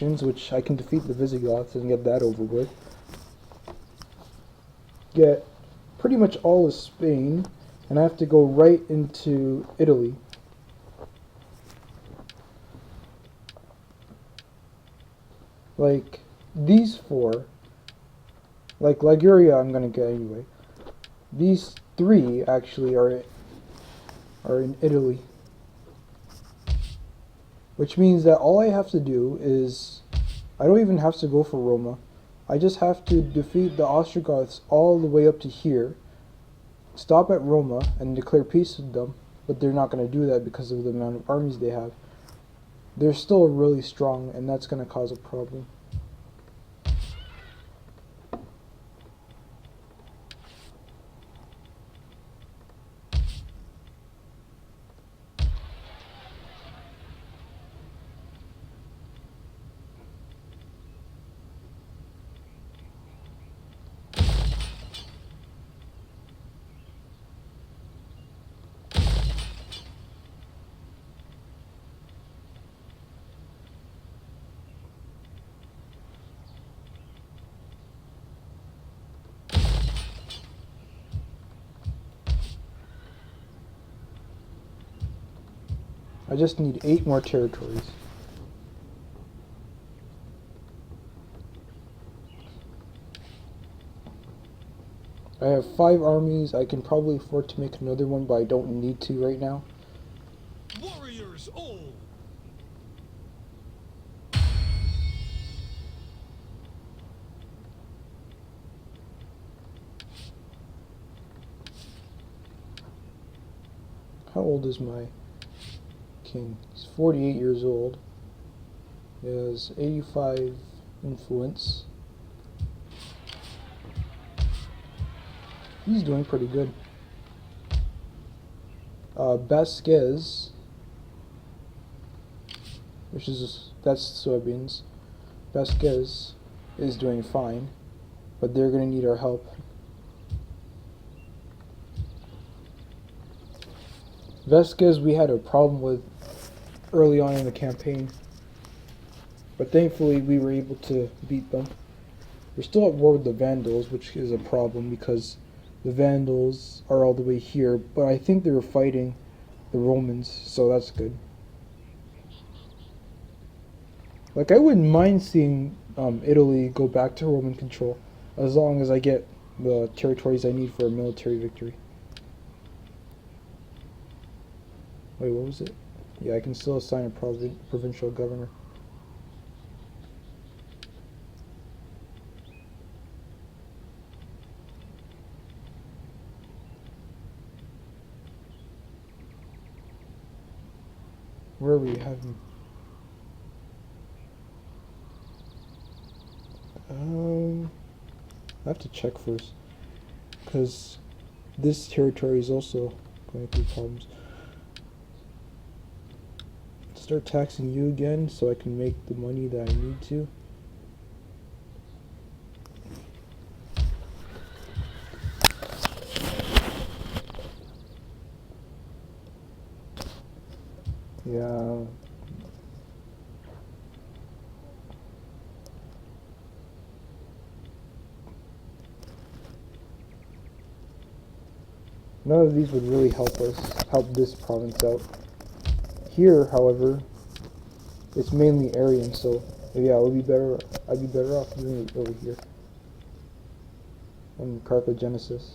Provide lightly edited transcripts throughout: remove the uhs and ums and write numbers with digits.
which I can defeat the Visigoths and get that over with. Get pretty much all of Spain, and I have to go right into Italy. Like, these four, like Liguria I'm gonna get anyway. These three actually are in Italy. Which means that all I have to do is, I don't even have to go for Roma. I just have to defeat the Ostrogoths all the way up to here, stop at Roma, and declare peace with them. But they're not going to do that because of the amount of armies they have. They're still really strong, and that's going to cause a problem. I just need 8 more territories. I have 5 armies. I can probably afford to make another one, but I don't need to right now. Warriors all. How old is my king? He's 48 years old. He has 85 influence. He's doing pretty good. Basquez, that's soybeans. Basquez is doing fine, but they're going to need our help. Vasquez we had a problem with early on in the campaign, but thankfully we were able to beat them. We're still at war with the Vandals, which is a problem because the Vandals are all the way here, but I think they were fighting the Romans, so that's good. Like, I wouldn't mind seeing Italy go back to Roman control, as long as I get the territories I need for a military victory. Wait, what was it? Yeah, I can still assign a provincial governor. Where are we having? I have to check first, because this territory is also going through problems. Start taxing you again so I can make the money that I need to. Yeah. None of these would really help this province out. Here, however, it's mainly Aryan, so yeah, I'd be better off doing it over here on Carthagenesis.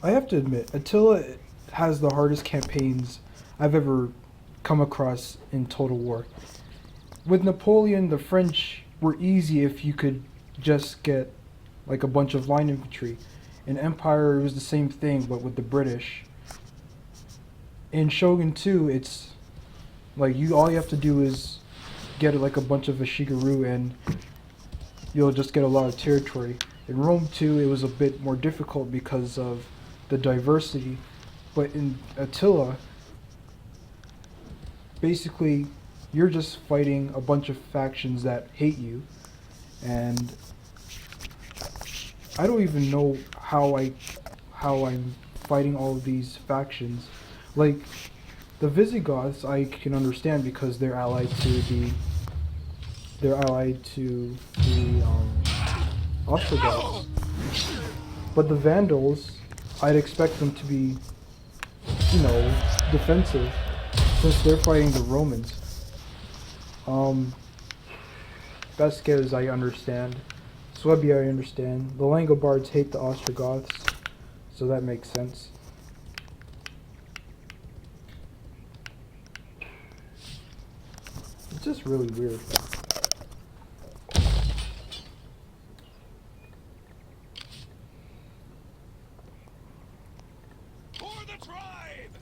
I have to admit, Attila has the hardest campaigns I've ever come across in Total War. With Napoleon, the French were easy if you could just get like a bunch of line infantry. In Empire, it was the same thing, but with the British. In Shogun 2, it's like all you have to do is get like a bunch of Ashigaru and you'll just get a lot of territory. In Rome 2, it was a bit more difficult because of the diversity, but in Attila, basically you're just fighting a bunch of factions that hate you, and I don't even know how I'm fighting all of these factions. Like the Visigoths, I can understand because they're allied to the Ostrogoths. But the Vandals, I'd expect them to be, defensive, since they're fighting the Romans. Vasquez, I understand. Swabia, I understand. The Langobards hate the Ostrogoths, so that makes sense. It's just really weird. For the tribe!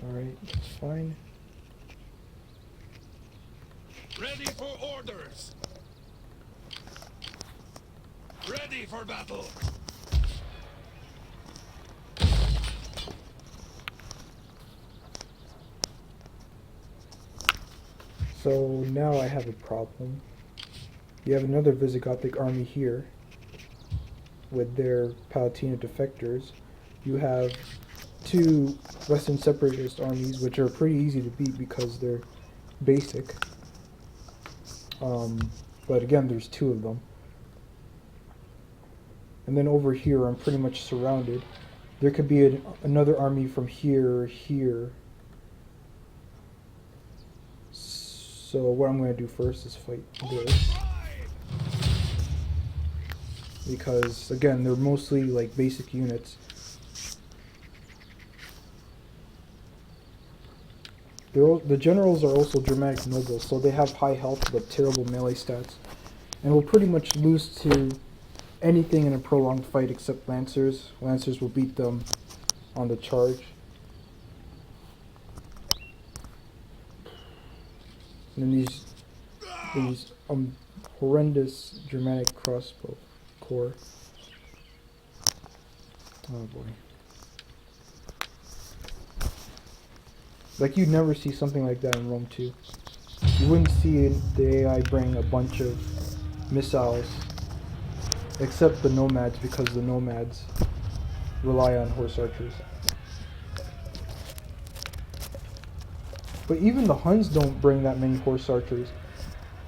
Alright, that's fine. Ready for orders! Ready for battle! So now I have a problem. You have another Visigothic army here with their Palatina defectors. You have two Western Separatist armies, which are pretty easy to beat because they're basic. But again, there's two of them. And then over here, I'm pretty much surrounded. There could be another army from here, here. So what I'm going to do first is fight this. Because, again, they're mostly like basic units. The generals are also Germanic nobles, so they have high health but terrible melee stats. And will pretty much lose to anything in a prolonged fight except Lancers. Lancers will beat them on the charge. And then these horrendous Germanic crossbow corps. Oh boy. Like, you'd never see something like that in Rome 2. You wouldn't see the AI bring a bunch of missiles, except the nomads, because the nomads rely on horse archers. But even the Huns don't bring that many horse archers.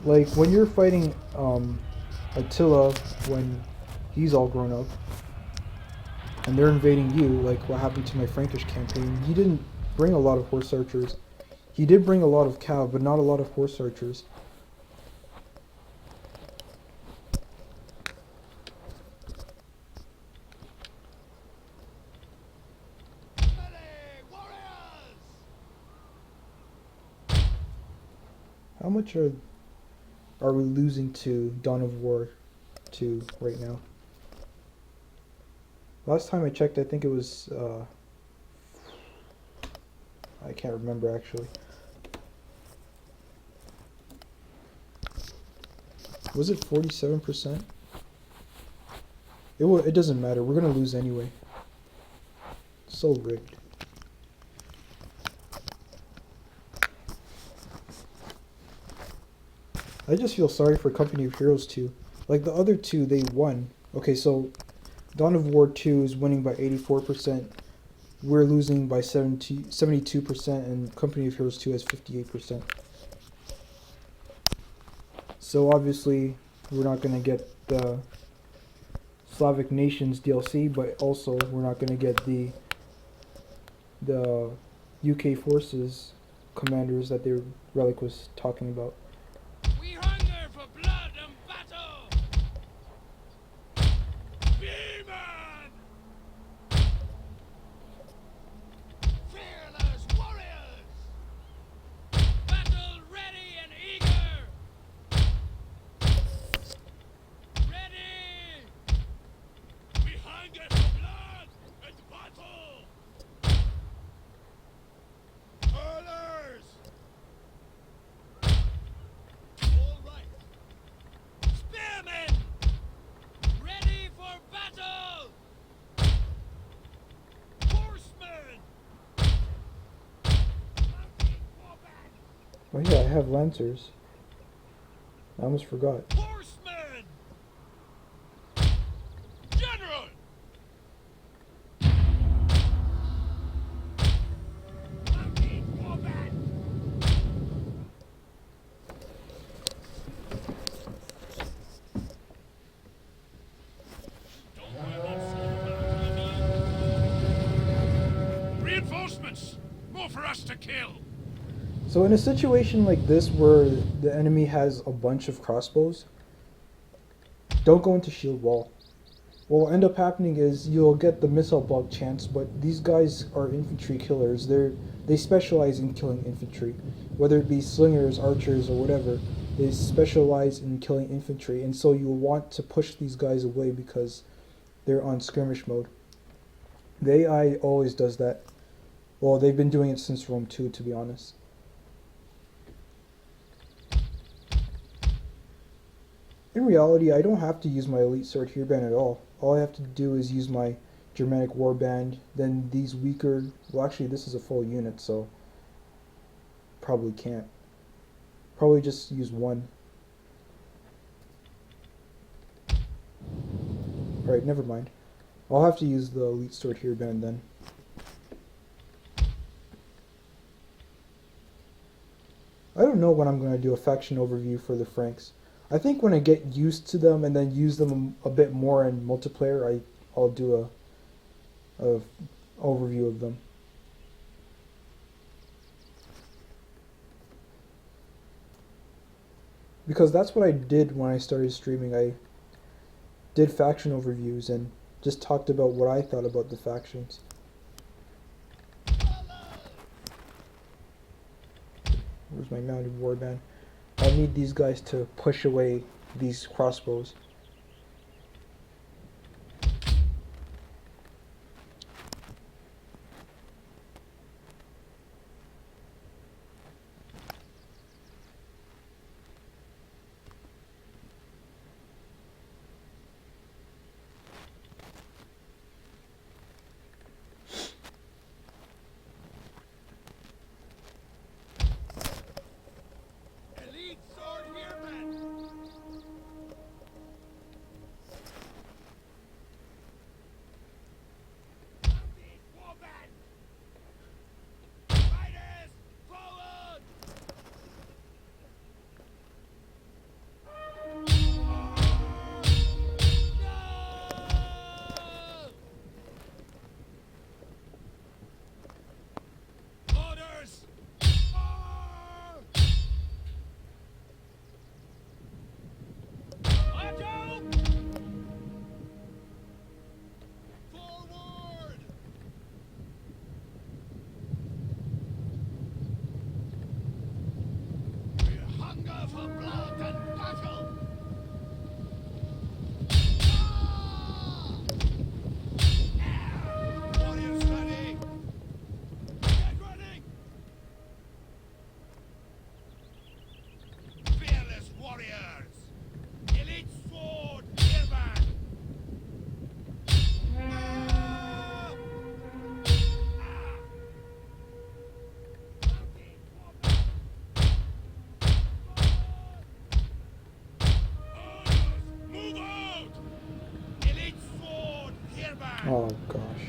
Like, when you're fighting Attila, when he's all grown up, and they're invading you, like what happened to my Frankish campaign, he didn't bring a lot of horse archers. He did bring a lot of cav, but not a lot of horse archers. How much are we losing to Dawn of War 2 right now? Last time I checked, I think it was I can't remember actually. Was it 47%? It doesn't matter. We're gonna lose anyway. So rigged. I just feel sorry for Company of Heroes 2. Like, the other two, they won. Okay, so Dawn of War 2 is winning by 84%. We're losing by 72%, and Company of Heroes 2 has 58%. So obviously we're not gonna get the Slavic Nations DLC, but also we're not gonna get the UK forces commanders that the relic was talking about. We hunger for blood and battle! Demon! Fearless warriors! Battle ready and eager! Ready! We hunger for blood and battle! Orders! All right. Spearmen! Ready for battle! Horsemen! Mounted warbands! Oh yeah, I have lancers. I almost forgot. Horsemen! General! Mounted warbands! Reinforcements! More for us to kill! So in a situation like this where the enemy has a bunch of crossbows, don't go into shield wall. What will end up happening is you'll get the missile block chance, but these guys are infantry killers. They specialize in killing infantry, whether it be slingers, archers, or whatever. They specialize in killing infantry, and so you'll want to push these guys away because they're on skirmish mode. The AI always does that. Well, they've been doing it since Rome 2, to be honest. In reality, I don't have to use my Elite Sword Hearband at all. All I have to do is use my Germanic Warband, then these weaker... Well, actually, this is a full unit, so... Probably can't. Probably just use one. Alright, never mind. I'll have to use the Elite Sword Hearband then. I don't know when I'm going to do a faction overview for the Franks. I think when I get used to them and then use them a bit more in multiplayer, I'll do a overview of them. Because that's what I did when I started streaming. I did faction overviews and just talked about what I thought about the factions. Where's my mounted warband? I'll need these guys to push away these crossbows. Elite sword hearman! Mounted warband! Riders, forward! No! Orders! March out! Forward! We hunger for blood and battle! Warriors ready! Get ready! Fearless warriors! Elite sword hearman! Move out! Elite sword hearman! Oh gosh.